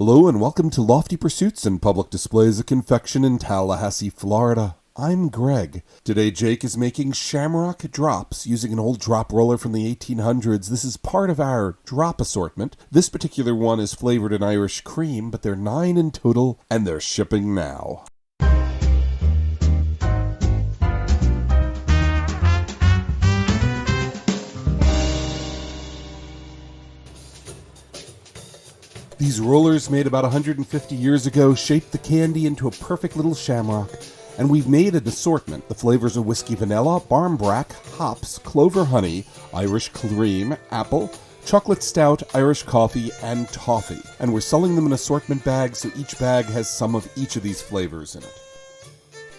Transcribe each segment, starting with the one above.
Hello and welcome to Lofty Pursuits and Public Displays of Confection in Tallahassee, Florida. I'm Greg. Today Jake is making shamrock drops using an old drop roller from the 1800s. This is part of our drop assortment. This particular one is flavored in Irish cream, but there are 9 in total and they're shipping now. These rollers made about 150 years ago shaped the candy into a perfect little shamrock, and we've made an assortment. The flavors are whiskey vanilla, barmbrack, hops, clover honey, Irish cream, apple, chocolate stout, Irish coffee, and toffee. And we're selling them in assortment bags, so each bag has some of each of these flavors in it.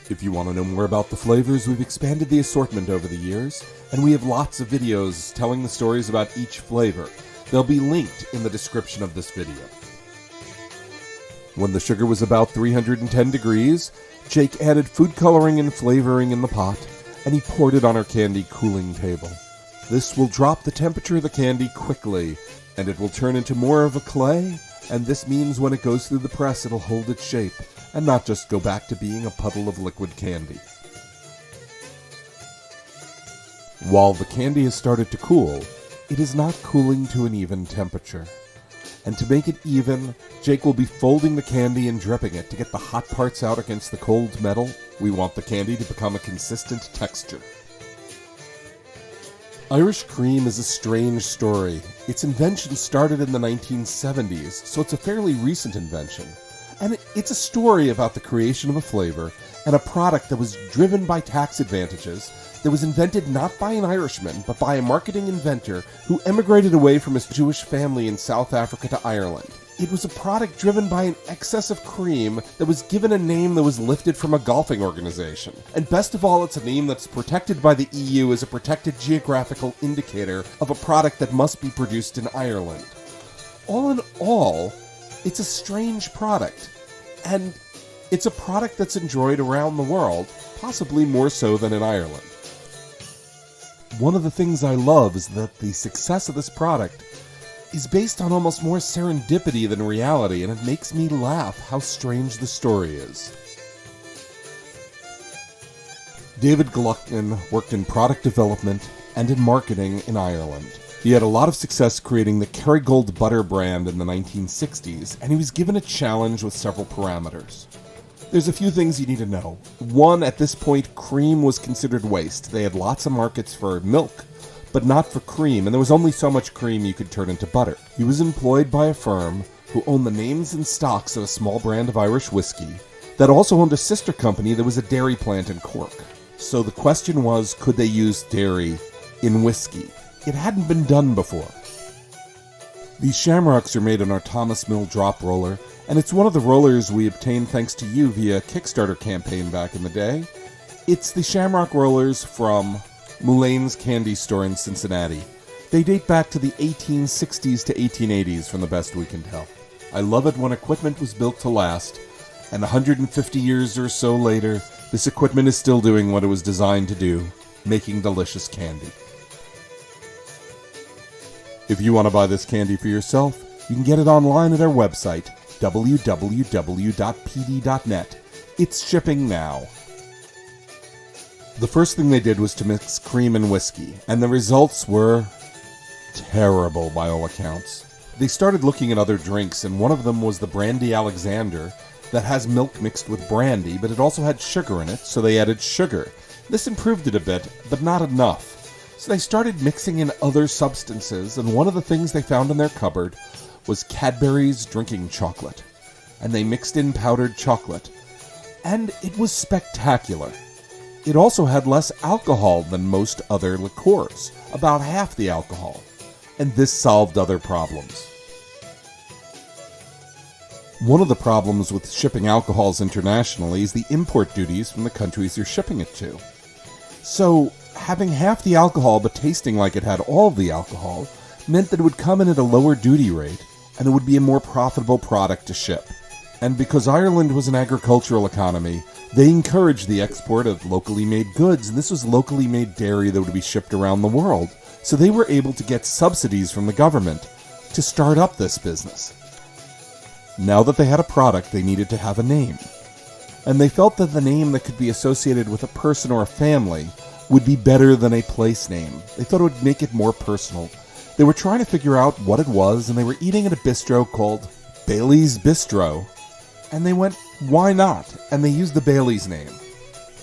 If you want to know more about the flavors, we've expanded the assortment over the years, and we have lots of videos telling the stories about each flavor. They'll be linked in the description of this video. When the sugar was about 310 degrees, Jake added food coloring and flavoring in the pot, and he poured it on our candy cooling table. This will drop the temperature of the candy quickly, and it will turn into more of a clay, and this means when it goes through the press it'll hold its shape, and not just go back to being a puddle of liquid candy. While the candy has started to cool, it is not cooling to an even temperature. And to make it even, Jake will be folding the candy and dripping it to get the hot parts out against the cold metal. We want the candy to become a consistent texture. Irish cream is a strange story. Its invention started in the 1970s, so it's a fairly recent invention. And it's a story about the creation of a flavor and a product that was driven by tax advantages, that was invented not by an Irishman, but by a marketing inventor who emigrated away from his Jewish family in South Africa to Ireland. It was a product driven by an excess of cream that was given a name that was lifted from a golfing organization. And best of all, it's a name that's protected by the EU as a protected geographical indicator of a product that must be produced in Ireland. All in all, it's a strange product. And it's a product that's enjoyed around the world, possibly more so than in Ireland. One of the things I love is that the success of this product is based on almost more serendipity than reality, and it makes me laugh how strange the story is. David Gluckman worked in product development and in marketing in Ireland. He had a lot of success creating the Kerrygold butter brand in the 1960s, and he was given a challenge with several parameters. There's a few things you need to know. One, at this point, cream was considered waste. They had lots of markets for milk, but not for cream, and there was only so much cream you could turn into butter. He was employed by a firm who owned the names and stocks of a small brand of Irish whiskey that also owned a sister company that was a dairy plant in Cork. So the question was, could they use dairy in whiskey? It hadn't been done before. These shamrocks are made on our Thomas Mill drop roller, and it's one of the rollers we obtained thanks to you via a Kickstarter campaign back in the day. It's the shamrock rollers from Mulane's Candy Store in Cincinnati. They date back to the 1860s to 1880s from the best we can tell. I love it when equipment was built to last, and 150 years or so later, this equipment is still doing what it was designed to do, making delicious candy. If you want to buy this candy for yourself, you can get it online at our website, www.pd.net. It's shipping now. The first thing they did was to mix cream and whiskey, and the results were terrible by all accounts. They started looking at other drinks, and one of them was the Brandy Alexander that has milk mixed with brandy, but it also had sugar in it, so they added sugar. This improved it a bit, but not enough. So they started mixing in other substances, and one of the things they found in their cupboard was Cadbury's drinking chocolate. And they mixed in powdered chocolate, and it was spectacular. It also had less alcohol than most other liqueurs, about half the alcohol, and this solved other problems. One of the problems with shipping alcohols internationally is the import duties from the countries you're shipping it to. So, having half the alcohol but tasting like it had all of the alcohol meant that it would come in at a lower duty rate, and it would be a more profitable product to ship. And because Ireland was an agricultural economy, they encouraged the export of locally made goods, and this was locally made dairy that would be shipped around the world. So they were able to get subsidies from the government to start up this business. Now that they had a product, they needed to have a name. And they felt that the name that could be associated with a person or a family would be better than a place name. They thought it would make it more personal. They were trying to figure out what it was, and they were eating at a bistro called Bailey's Bistro. And they went, why not? And they used the Bailey's name.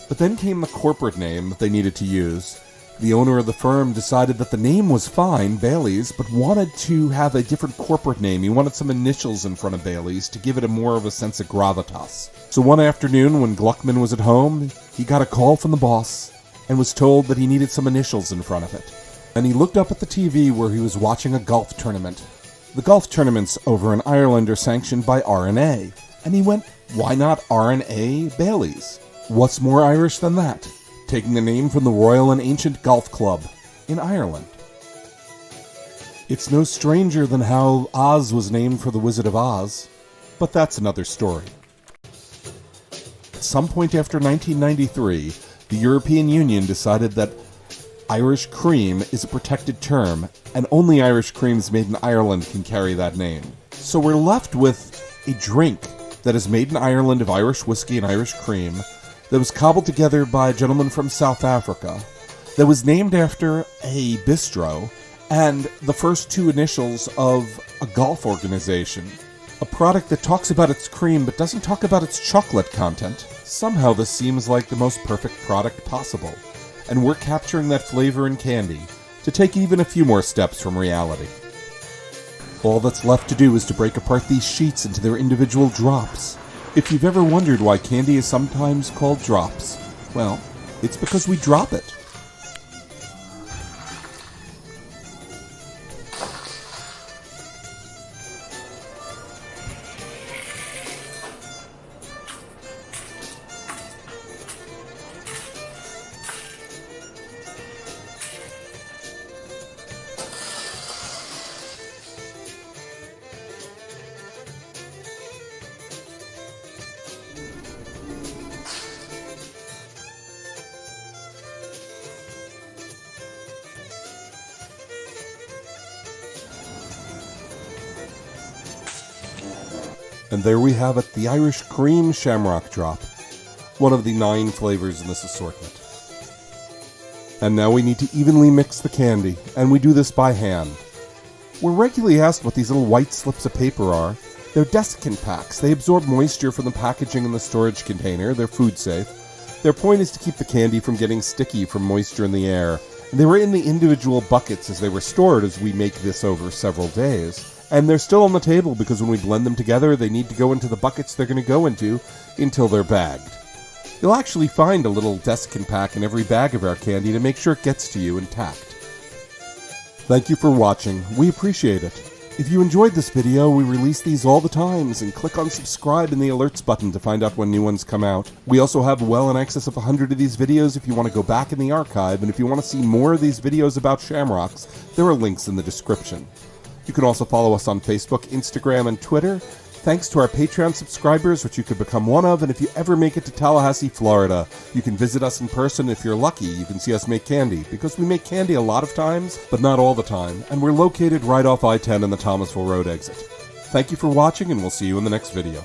But then came the corporate name that they needed to use. The owner of the firm decided that the name was fine, Bailey's, but wanted to have a different corporate name. He wanted some initials in front of Bailey's to give it more of a sense of gravitas. So one afternoon when Gluckman was at home, he got a call from the boss and was told that he needed some initials in front of it. And he looked up at the TV where he was watching a golf tournament. The golf tournaments over in Ireland are sanctioned by R&A. And he went, why not R&A Bailey's? What's more Irish than that? Taking the name from the Royal and Ancient Golf Club in Ireland. It's no stranger than how Oz was named for the Wizard of Oz, but that's another story. At some point after 1993, the European Union decided that Irish cream is a protected term, and only Irish creams made in Ireland can carry that name. So we're left with a drink that is made in Ireland of Irish whiskey and Irish cream, that was cobbled together by a gentleman from South Africa, that was named after a bistro, and the first two initials of a golf organization. A product that talks about its cream but doesn't talk about its chocolate content. Somehow this seems like the most perfect product possible, and we're capturing that flavor in candy to take even a few more steps from reality. All that's left to do is to break apart these sheets into their individual drops. If you've ever wondered why candy is sometimes called drops, well, it's because we drop it. And there we have it, the Irish Cream Shamrock Drop, one of the 9 flavors in this assortment. And now we need to evenly mix the candy, and we do this by hand. We're regularly asked what these little white slips of paper are. They're desiccant packs. They absorb moisture from the packaging in the storage container. They're food safe. Their point is to keep the candy from getting sticky from moisture in the air. And they were in the individual buckets as they were stored as we make this over several days. And they're still on the table because when we blend them together, they need to go into the buckets they're going to go into until they're bagged. You'll actually find a little desiccant pack in every bag of our candy to make sure it gets to you intact. Thank you for watching. We appreciate it. If you enjoyed this video, we release these all the times, and click on subscribe and the alerts button to find out when new ones come out. We also have well in excess of 100 of these videos if you want to go back in the archive, and if you want to see more of these videos about shamrocks, there are links in the description. You can also follow us on Facebook, Instagram, and Twitter. Thanks to our Patreon subscribers, which you could become one of, and if you ever make it to Tallahassee, Florida, you can visit us in person. If you're lucky, you can see us make candy, because we make candy a lot of times, but not all the time, and we're located right off I-10 in the Thomasville Road exit. Thank you for watching, and we'll see you in the next video.